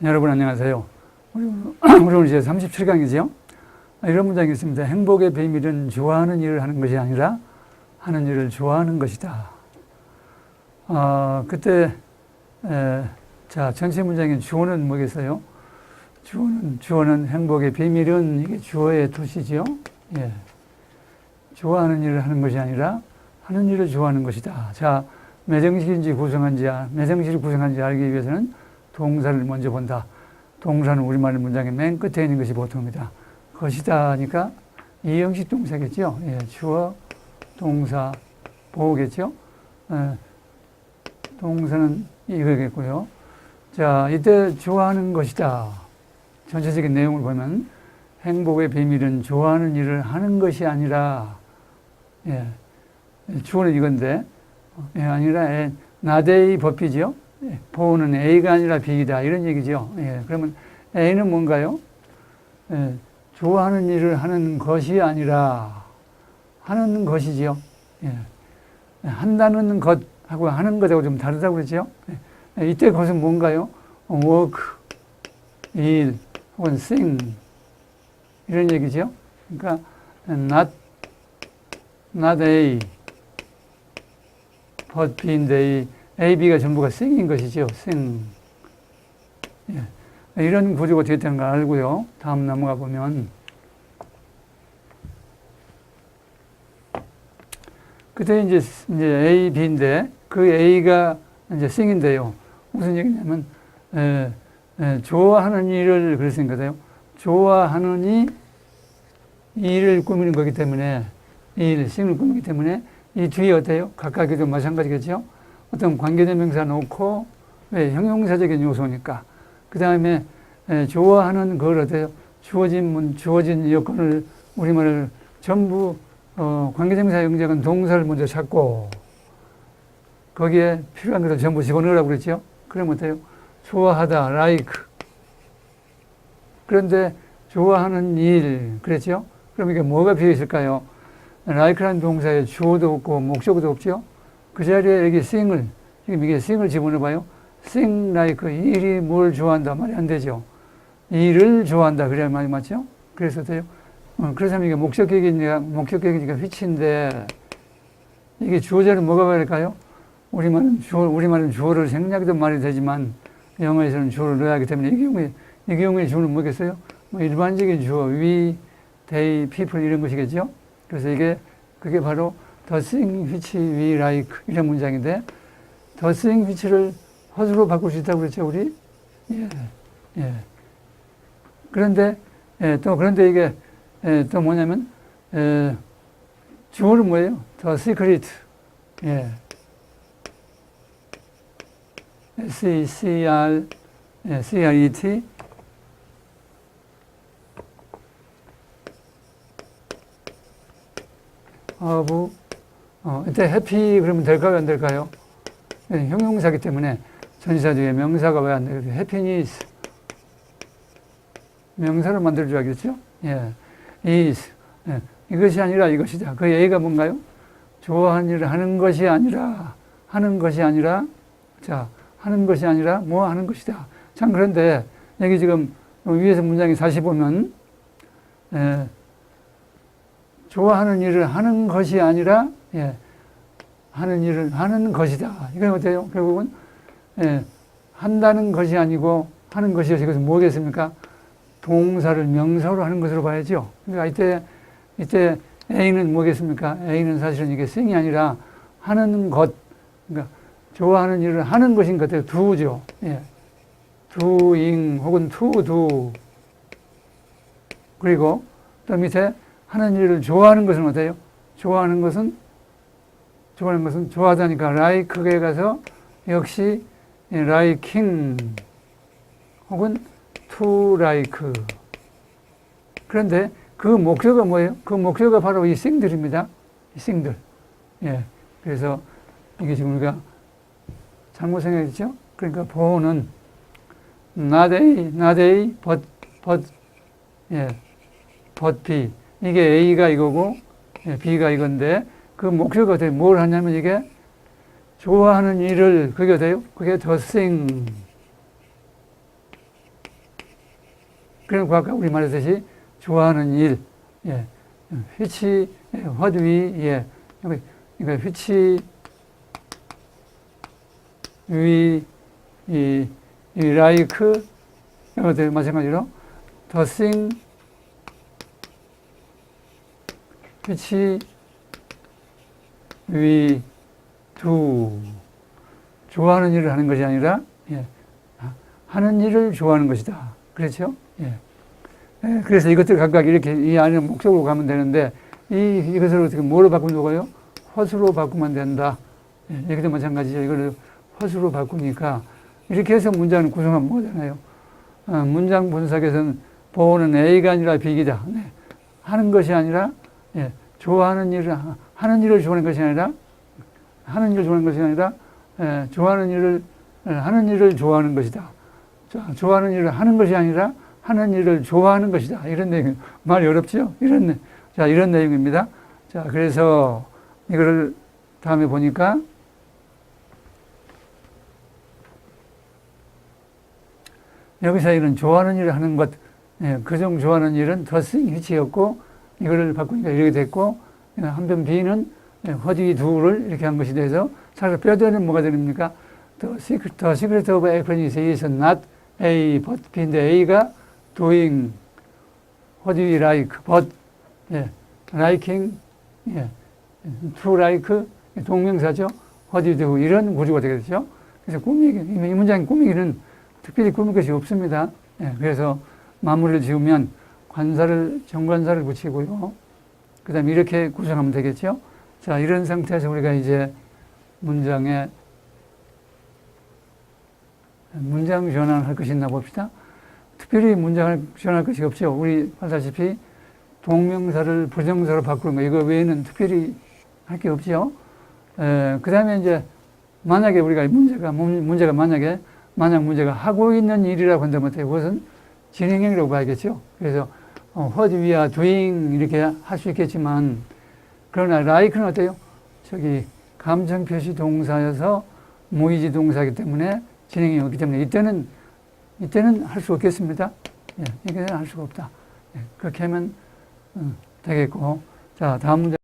여러분 안녕하세요. 우리 오늘 이제 37강이죠. 이런 문장이 있습니다. 행복의 비밀은 좋아하는 일을 하는 것이 아니라 하는 일을 좋아하는 것이다. 자, 전체 문장의 주어는 뭐겠어요? 주어는 행복의 비밀은 이게 주어의 도시죠. 예. 좋아하는 일을 하는 것이 아니라 하는 일을 좋아하는 것이다. 자, 매정식을 구성한지 알기 위해서는 동사를 먼저 본다. 동사는 우리말 문장의 맨 끝에 있는 것이 보통입니다. 것이다 하니까 이형식 동사겠죠. 예, 주어, 동사, 보호겠죠. 동사는 이거겠고요. 자, 이때 좋아하는 것이다. 전체적인 내용을 보면 행복의 비밀은 좋아하는 일을 하는 것이 아니라, 예, 주어는 이건데, 아니라 나대의 법이죠. 보호는 A가 아니라 B이다. 이런 얘기죠. 예, 그러면 A는 뭔가요? 예, 좋아하는 일을 하는 것이 아니라 하는 것이지요. 예, 한다는 것하고 하는 것하고 좀 다르다고 그러죠. 예, 이때 그것은 뭔가요? work, 일, 혹은 sing 이런 얘기죠. 그러니까 not A, but B인데 A, B가 전부가 sing인 것이죠. sing. 예. 이런 구조가 어떻게 되는 걸 알고요. 다음 넘어가 보면 그때 이제 A, B인데 그 A가 이제 sing인데요. 무슨 얘기냐면 좋아하는 일을 그랬으니까요. 좋아하느니 일을 꾸미는 거기 때문에 sing을 꾸미기 때문에 이 뒤에 어때요? 각각에도 마찬가지겠죠. 어떤 관계대명사 놓고 왜 형용사적인 요소니까 그 다음에 좋아하는 그걸 어때요? 주어진 여건을 우리말을 전부 관계대명사 영작은 동사를 먼저 찾고 거기에 필요한 것을 전부 집어넣으라고 그랬죠. 그러면 어때요? 좋아하다, like. 그런데 좋아하는 일 그랬죠. 그럼 이게 뭐가 비어 있을까요? like라는 동사에 주어도 없고 목적어도 없죠. 그 자리에 여기 sing을, 지금 이게 sing을 집어넣어봐요. sing like, 일이 뭘 좋아한다 말이 안 되죠. 일을 좋아한다 그래야 말이 맞죠? 그래서 돼요. 그래서 이게 목적격이니까 which인데 이게 주어자는 뭐가 될까요? 우리말은 주어를 생략도 말이 되지만 영어에서는 주어를 넣어야 하기 때문에 이 경우에 주어는 뭐겠어요? 일반적인 주어, we, they, people 이런 것이겠죠? 그래서 그게 바로 the thing which we like 이런 문장인데 the thing which를 what으로 바꿀 수 있다고 그랬죠, 우리? 예. 그런데 이게 또 뭐냐면 주어는 뭐예요? the secret. 예. C-E-C-R-E-T 이때 happy 그러면 될까요, 안 될까요? 네, 형용사기 때문에 전치사 뒤에 명사가 왜 안 돼요? happiness 명사를 만들어줘야겠죠? 예, is 이것이 아니라 이것이다. 그 A가 뭔가요? 좋아하는 일을 하는 것이 아니라 자, 하는 것이 아니라 뭐 하는 것이다. 참 그런데 여기 지금 위에서 문장이 다시 보면 좋아하는 일을 하는 것이 아니라 하는 일을 하는 것이다. 이건 어때요? 결국은 한다는 것이 아니고 하는 것이어서 이것은 뭐겠습니까? 동사를 명사로 하는 것으로 봐야죠. 그러니까 이때 A는 뭐겠습니까? A는 사실은 이게 sing이 아니라 하는 것, 그러니까 좋아하는 일을 하는 것인 것 같아요. do죠. doing 혹은 to do. 그리고 또 밑에 하는 일을 좋아하는 것은 어때요? 좋아하는 것은 좋아하다니까 like에 가서 역시 liking 혹은 to like. 그런데 그 목적어가 뭐예요? 그 목적어가 바로 이 sing들입니다. 이 sing들. 예. 그래서 이게 지금 우리가 잘못 생각했죠? 그러니까 보호는 not A, but B. 이게 A가 이거고, B가 이건데, 그 목표가 어때요? 뭘 하냐면 이게 좋아하는 일을, 그게 어때요? 그게 the thing. 그럼 아까 우리 말했듯이 좋아하는 일, 예, which, what we, 예, 그러니까 which we like, 이것도 마찬가지로 the thing which we do. 좋아하는 일을 하는 것이 아니라, 예, 하는 일을 좋아하는 것이다. 그렇죠? 예. 예, 그래서 이것들 각각 이렇게 이 안에 목적으로 가면 되는데, 이것을 어떻게 뭐로 바꾸는 what으로 바꾸면 된다. 예, 여기도 마찬가지죠. 이걸 what으로 바꾸니까, 이렇게 해서 문장을 구성하면 뭐잖아요. 문장 분석에서는 보호는 A가 아니라 B이다. 네. 하는 것이 아니라, 예, 좋아하는 일을, 하는 일을 좋아하는 것이 아니라, 하는 일을 좋아하는 것이 아니라, 예, 좋아하는 일을, 하는 일을 좋아하는 것이다. 좋아하는 일을 하는 것이 아니라, 하는 일을 좋아하는 것이다. 이런 내용, 말이 어렵죠? 이런 내용입니다. 자, 그래서 이거를 다음에 보니까, 여기서 이런 좋아하는 일을 하는 것, 예, 그중 좋아하는 일은 the thing which였고, 이거를 바꾸니까 이렇게 됐고, 한편 B는 what we do를 이렇게 한 것이 돼서, 차라리 뼈대는 뭐가 됩니까? The secret of happiness is not A, but B인데 A가 doing what we like, but, 예, liking, 예, to like, 동명사죠. what we do, 이런 구조가 되겠죠. 그래서 이 문장의 꾸미기는 특별히 꾸밀 것이 없습니다. 예, 그래서 마무리를 지으면 정관사를 붙이고요. 그 다음에 이렇게 구성하면 되겠죠. 자, 이런 상태에서 우리가 이제 문장 전환을 할 것이 있나 봅시다. 특별히 문장을 전환할 것이 없죠. 우리 알다시피 동명사를 부정사로 바꾸는 거, 이거 외에는 특별히 할 게 없죠. 그 다음에 이제 만약에 우리가 문제가 만약 문제가 하고 있는 일이라고 한다면 그것은 진행형이라고 봐야겠죠. 그래서 what we are doing 이렇게 할 수 있겠지만, 그러나 like는 어때요? 감정 표시 동사여서 모의지 동사이기 때문에 진행형이 없기 때문에 이때는 할 수 없겠습니다. 예, 이때는 할 수가 없다. 예, 그렇게 하면 되겠고. 자, 다음 문제.